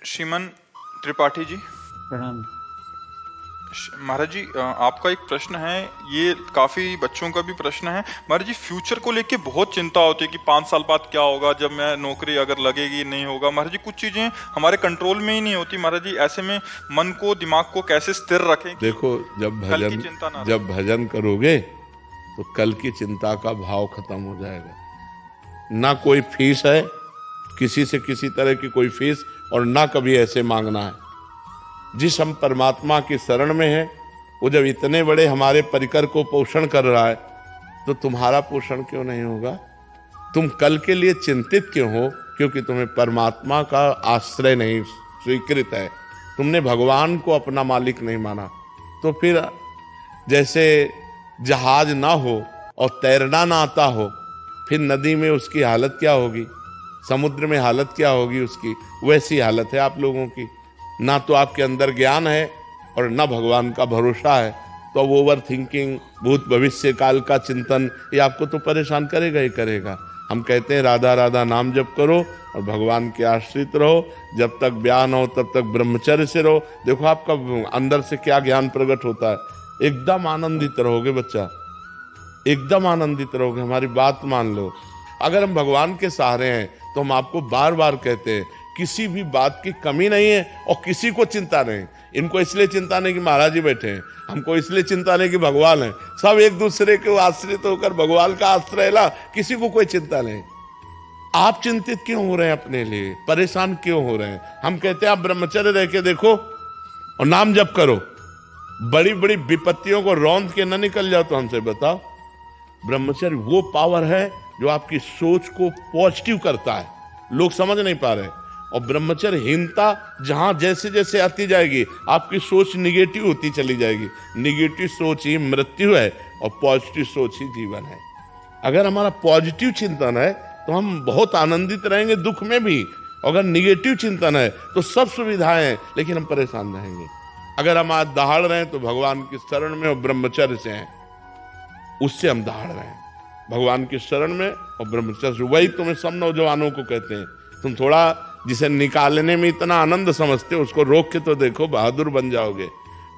श्रीमान त्रिपाठी जी। प्रणाम। महाराज जी, आपका एक प्रश्न है, ये काफ़ी बच्चों का भी प्रश्न है। महाराज जी, फ्यूचर को लेके बहुत चिंता होती है कि 5 साल बाद क्या होगा, जब मैं नौकरी अगर लगेगी नहीं होगा। महाराज जी, कुछ चीज़ें हमारे कंट्रोल में ही नहीं होती। महाराज जी, ऐसे में मन को, दिमाग को कैसे स्थिर रखें कि देखो, कल की चिंता ना रहे। जब भजन करोगे तो कल की चिंता का भाव खत्म हो जाएगा। ना कोई फीस है, किसी से किसी तरह की कोई फीस, और ना कभी ऐसे मांगना है। जिस हम परमात्मा की शरण में है, वो जब इतने बड़े हमारे परिकर को पोषण कर रहा है, तो तुम्हारा पोषण क्यों नहीं होगा? तुम कल के लिए चिंतित क्यों हो? क्योंकि तुम्हें परमात्मा का आश्रय नहीं स्वीकृत है, तुमने भगवान को अपना मालिक नहीं माना। तो फिर जैसे जहाज ना हो और तैरना ना आता हो, फिर नदी में उसकी हालत क्या होगी, समुद्र में हालत क्या होगी उसकी, वैसी हालत है आप लोगों की। ना तो आपके अंदर ज्ञान है और ना भगवान का भरोसा है। तो अब ओवर थिंकिंग, भूत भविष्य काल का चिंतन, ये आपको तो परेशान करेगा ही करेगा। हम कहते हैं राधा राधा नाम जप करो और भगवान के आश्रित रहो। जब तक ब्याह न हो तब तक ब्रह्मचर्य से रहो। देखो आपका अंदर से क्या ज्ञान प्रकट होता है। एकदम आनंदित रहोगे बच्चा, एकदम आनंदित रहोगे। हमारी बात मान लो। अगर हम भगवान के सहारे हैं तो हम आपको बार बार कहते हैं, किसी भी बात की कमी नहीं है और किसी को चिंता नहीं। इनको इसलिए चिंता नहीं कि महाराज जी बैठे हैं, हमको इसलिए चिंता नहीं कि भगवान है। सब एक दूसरे के आश्रित होकर भगवान का आश्रय ला, किसी को कोई चिंता नहीं। आप चिंतित क्यों हो रहे हैं अपने लिए, परेशान क्यों हो रहे हैं? हम कहते हैं आप ब्रह्मचर्य रह के देखो और नाम जप करो, बड़ी बड़ी विपत्तियों को रौंद के न निकल जाओ। तो हमसे बताओ, ब्रह्मचर्य वो पावर है जो आपकी सोच को पॉजिटिव करता है। लोग समझ नहीं पा रहे। और ब्रह्मचर्यहीनता जहां जैसे जैसे आती जाएगी, आपकी सोच निगेटिव होती चली जाएगी। निगेटिव सोच ही मृत्यु है और पॉजिटिव सोच ही जीवन है। अगर हमारा पॉजिटिव चिंतन है तो हम बहुत आनंदित रहेंगे दुख में भी। अगर निगेटिव चिंतन है तो सब सुविधाएं हैं लेकिन हम परेशान रहेंगे। अगर हम आज दहाड़ रहे हैं तो भगवान की शरण में और ब्रह्मचर्य से हैं, उससे हम दहाड़ रहे हैं, भगवान की शरण में और ब्रह्मचर्य से। वही तुम्हें सब नौजवानों को कहते हैं, तुम थोड़ा जिसे निकालने में इतना आनंद समझते हो, उसको रोक के तो देखो, बहादुर बन जाओगे,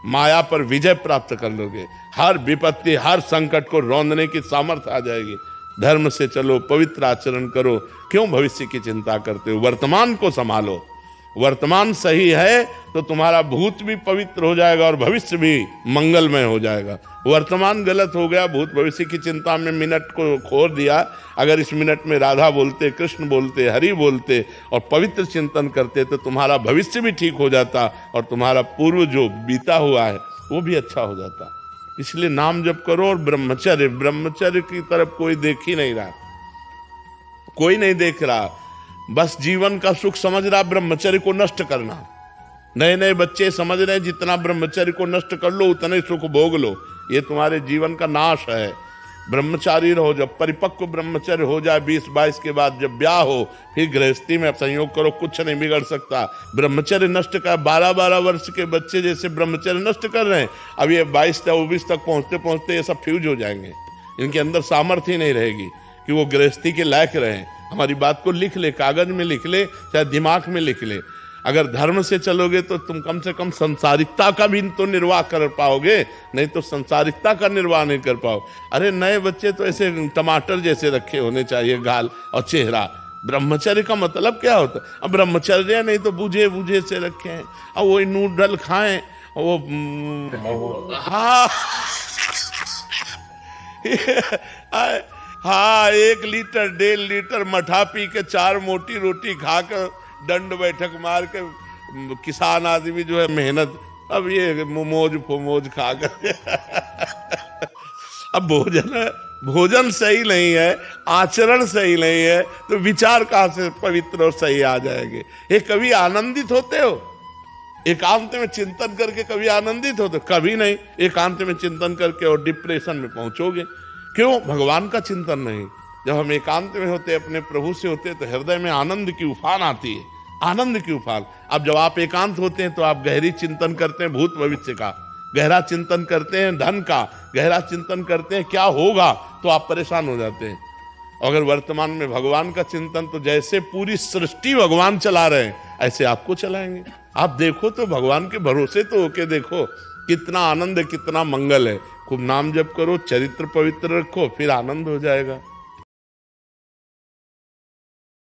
माया पर विजय प्राप्त कर लोगे। हर विपत्ति, हर संकट को रौंदने की सामर्थ्य आ जाएगी। धर्म से चलो, पवित्र आचरण करो। क्यों भविष्य की चिंता करते हो? वर्तमान को संभालो। वर्तमान सही है तो तुम्हारा भूत भी पवित्र हो जाएगा और भविष्य भी मंगलमय हो जाएगा। वर्तमान गलत हो गया, भूत भविष्य की चिंता में मिनट को खो दिया। अगर इस मिनट में राधा बोलते, कृष्ण बोलते, हरि बोलते और पवित्र चिंतन करते तो तुम्हारा भविष्य भी ठीक हो जाता और तुम्हारा पूर्व जो बीता हुआ है वो भी अच्छा हो जाता। इसलिए नाम जप करो और ब्रह्मचर्य, ब्रह्मचर्य की तरफ कोई देख ही नहीं रहा, कोई नहीं देख रहा। बस जीवन का सुख समझ रहा ब्रह्मचर्य को नष्ट करना। नए नए बच्चे समझ रहे हैं जितना ब्रह्मचर्य को नष्ट कर लो उतने सुख भोग लो। ये तुम्हारे जीवन का नाश है। ब्रह्मचारी रहो। जब परिपक्व ब्रह्मचर्य हो जाए 20-22 के बाद, जब ब्याह हो, फिर गृहस्थी में संयोग करो, कुछ नहीं बिगड़ सकता। ब्रह्मचर्य नष्ट कर 12-12 वर्ष के बच्चे जैसे ब्रह्मचर्य नष्ट कर रहे हैं, अब ये 22-24 तक पहुंचते पहुंचते ये सब फ्यूज हो जाएंगे। इनके अंदर सामर्थ्य ही नहीं रहेगी कि वो गृहस्थी के लायक रहें। हमारी बात को लिख ले, कागज में लिख ले, चाहे दिमाग में लिख ले। अगर धर्म से चलोगे तो तुम कम से कम संसारिकता का भी तो निर्वाह कर पाओगे, नहीं तो संसारिकता का निर्वाह नहीं कर पाओ। अरे नए बच्चे तो ऐसे टमाटर जैसे रखे होने चाहिए गाल और चेहरा। ब्रह्मचर्य का मतलब क्या होता है? अब ब्रह्मचर्य नहीं तो बूझे बूझे से रखे हैं, अब वो नूडल खाएं, वो हाँ हाँ 1 लीटर 1.5 लीटर मठा पी के 4 मोटी रोटी खाकर दंड बैठक मार के किसान आदमी जो है मेहनत, अब ये मोमोज फोमोज खाकर अब भोजन सही नहीं है, आचरण सही नहीं है, तो विचार कहाँ से पवित्र और सही आ जाएंगे? ये कभी आनंदित होते हो? एकांत में चिंतन करके कभी आनंदित होते? कभी नहीं। एकांत में चिंतन करके और डिप्रेशन में पहुंचोगे। क्यों? भगवान का चिंतन नहीं। जब हम एकांत में होते, अपने प्रभु से होते, तो हृदय में आनंद की उफान आती है, आनंद की उफान। अब जब आप एकांत होते हैं तो आप गहरी चिंतन करते हैं भूत भविष्य का, गहरा चिंतन करते हैं धन का, गहरा चिंतन करते हैं क्या होगा, तो आप परेशान हो जाते हैं। अगर वर्तमान में भगवान का चिंतन, तो जैसे पूरी सृष्टि भगवान चला रहे हैं ऐसे आपको चलाएंगे। आप देखो तो भगवान के भरोसे तो होके देखो, कितना आनंद है, कितना मंगल है। खूब नाम जप करो, चरित्र पवित्र रखो, फिर आनंद हो जाएगा।